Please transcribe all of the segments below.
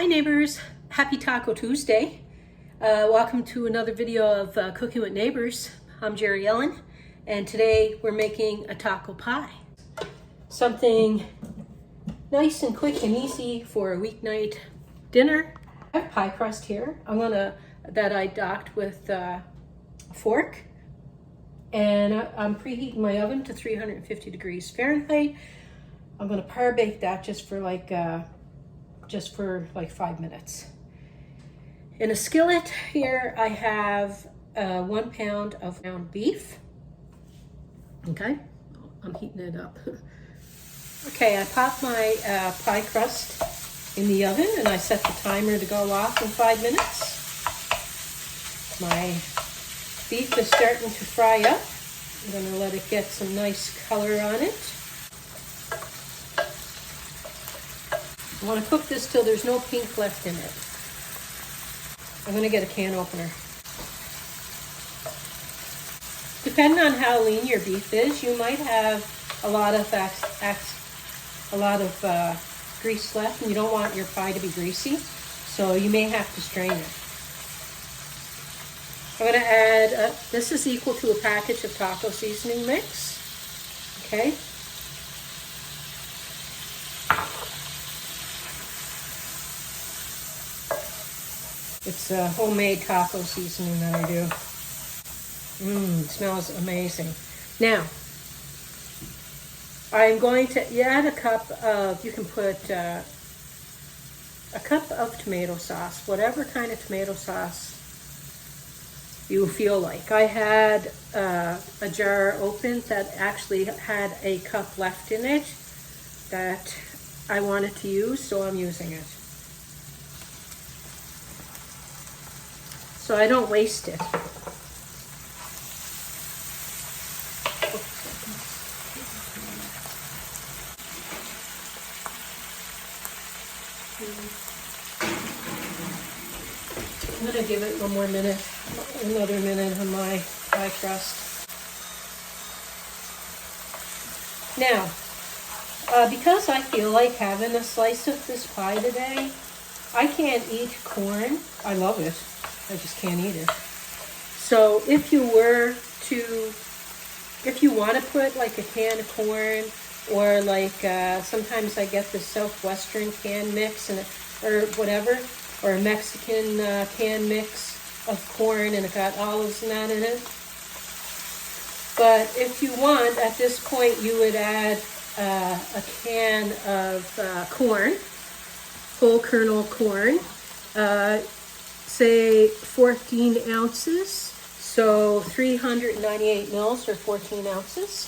Hi neighbors, happy Taco Tuesday. Welcome to another video of Cooking with Neighbors. I'm Jerri Ellen, and today we're making a taco pie. Something nice and quick and easy for a weeknight dinner. I have pie crust here. that I docked with a fork, and I'm preheating my oven to 350 degrees Fahrenheit. I'm gonna par bake that just for like 5 minutes. In a skillet here, I have 1 pound of ground beef. Okay, I'm heating it up. Okay, I popped my pie crust in the oven and I set the timer to go off in 5 minutes. My beef is starting to fry up. I'm gonna let it get some nice color on it. I want to cook this till there's no pink left in it. I'm going to get a can opener. Depending on how lean your beef is, you might have a lot of grease left, and you don't want your pie to be greasy, so you may have to strain it. I'm going to add, this is equal to a package of taco seasoning mix. Okay. It's a homemade taco seasoning that I do. It smells amazing. Now, I'm going to add a cup of, you can put a cup of tomato sauce, whatever kind of tomato sauce you feel like. I had a jar open that actually had a cup left in it that I wanted to use, so I'm using it. So I don't waste it. I'm going to give it one more minute, another minute on my pie crust. Now, because I feel like having a slice of this pie today, I can't eat corn. I love it. I just can't eat it. So if you want to put like a can of corn, or like sometimes I get the Southwestern can mix or whatever, or a Mexican can mix of corn, and it got olives and that in it. But if you want, at this point, you would add a can of corn, whole kernel corn. Say 14 ounces, so 398 mils or 14 ounces.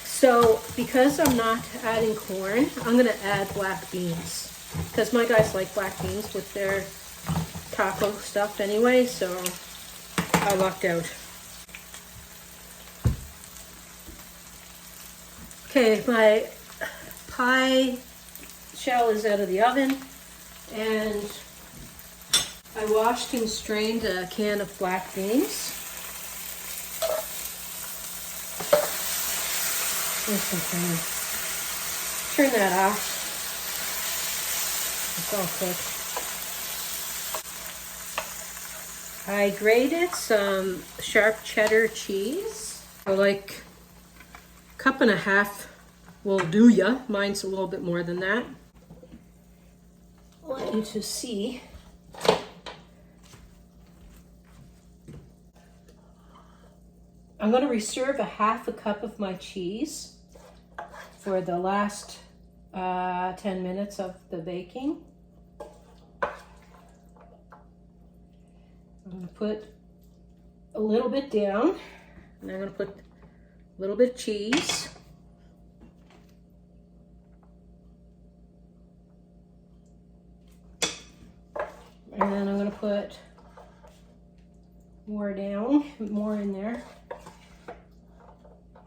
So because I'm not adding corn, I'm going to add black beans, because my guys like black beans with their taco stuff anyway, so I lucked out. Okay, my pie shell is out of the oven, and I washed and strained a can of black beans. Turn that off. It's all cooked. I grated some sharp cheddar cheese. So like a cup and a half will do ya. Mine's a little bit more than that. I want you to see. I'm going to reserve a half a cup of my cheese for the last 10 minutes of the baking. I'm going to put a little bit down, and I'm going to put a little bit of cheese. And then I'm going to put more down, more in there.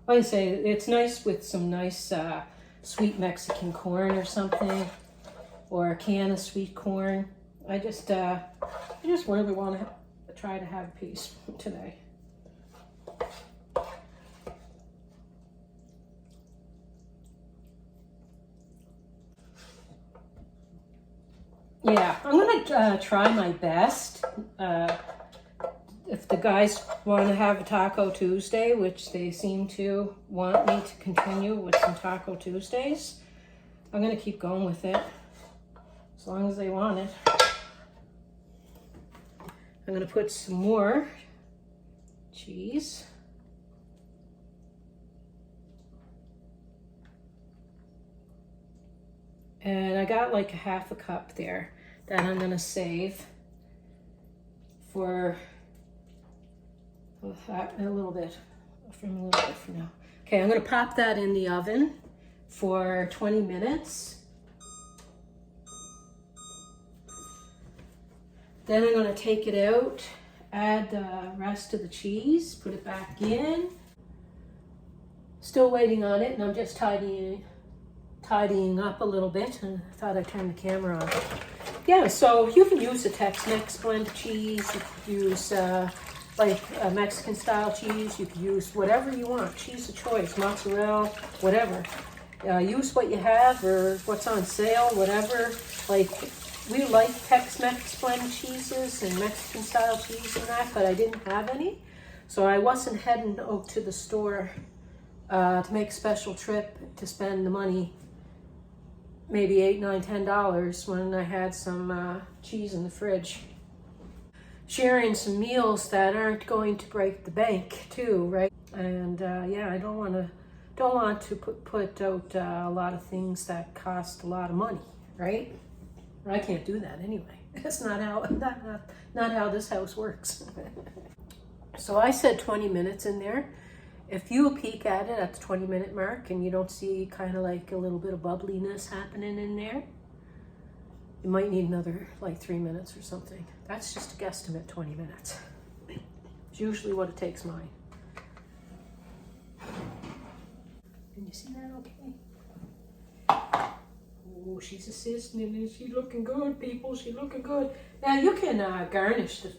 Like I say, it's nice with some nice sweet Mexican corn or something, or a can of sweet corn. I just really want to try to have a piece today. Yeah, I'm gonna try my best. If the guys want to have a Taco Tuesday, which they seem to want me to continue with some Taco Tuesdays, I'm gonna keep going with it as long as they want it. I'm gonna put some more cheese. And I got like a half a cup there that I'm gonna save for a little bit for now. Okay, I'm gonna pop that in the oven for 20 minutes. Then I'm gonna take it out, add the rest of the cheese, put it back in. Still waiting on it, and I'm just tidying up a little bit, and I thought I'd turn the camera on. Yeah, so you can use a Tex-Mex blend cheese, you could use like a Mexican style cheese, you could use whatever you want, cheese of choice, mozzarella, whatever. Use what you have or what's on sale, whatever. Like, we like Tex-Mex blend cheeses and Mexican style cheese and that, but I didn't have any. So I wasn't heading out to the store to make a special trip to spend the money, maybe $8, $9, $10 when I had some cheese in the fridge. Sharing some meals that aren't going to break the bank too, right? And yeah, I don't want to put out a lot of things that cost a lot of money, right? I can't do that anyway. That's not how this house works. So I said 20 minutes in there. If you peek at it at the 20-minute mark and you don't see kind of like a little bit of bubbliness happening in there, you might need another like 3 minutes or something. That's just a guesstimate, 20 minutes. It's usually what it takes mine. Can you see that okay? Oh, she's a sizzling and she's looking good, people. She's looking good. Now you can garnish the.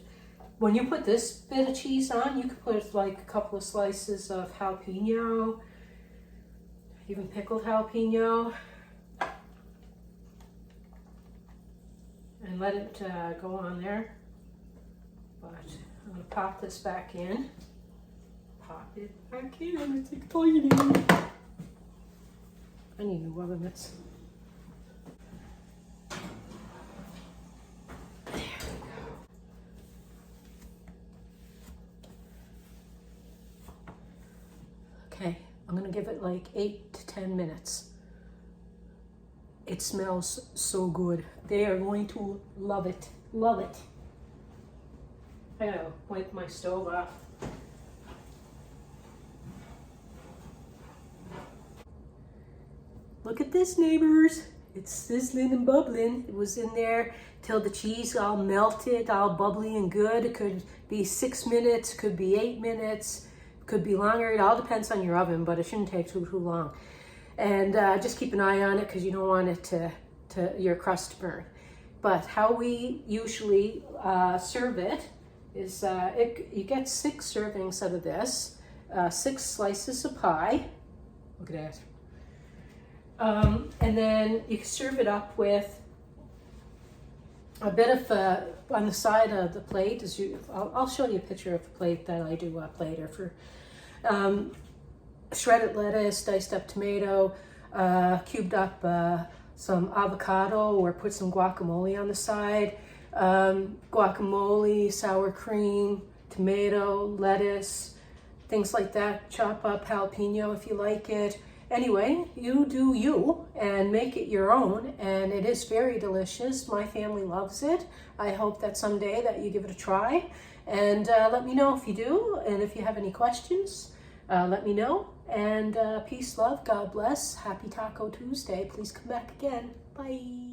When you put this bit of cheese on, you could put like a couple of slices of jalapeno, even pickled jalapeno, and let it go on there. But I'm gonna pop this back in. Pop it back in. It's exciting. I need new oven mitts. Okay, I'm gonna give it like 8 to 10 minutes. It smells so good. They are going to love it, love it. I gotta wipe my stove off. Look at this, neighbors. It's sizzling and bubbling. It was in there till the cheese all melted, all bubbly and good. It could be 6 minutes, could be 8 minutes. Could be longer. It all depends on your oven, but it shouldn't take too long. And just keep an eye on it because you don't want it to your crust to burn. But how we usually serve it is you get 6 servings out of this, 6 slices of pie. Look at that. And then you can serve it up with a bit of on the side of the plate. I'll show you a picture of the plate that I do up later. For shredded lettuce, diced up tomato, cubed up some avocado, or put some guacamole on the side. Guacamole, sour cream, tomato, lettuce, things like that. Chop up jalapeno if you like it. Anyway, you do you and make it your own, and it is very delicious. My family loves it. I hope that someday that you give it a try, and let me know if you do, and if you have any questions, let me know. And peace, love, God bless. Happy Taco Tuesday. Please come back again. Bye.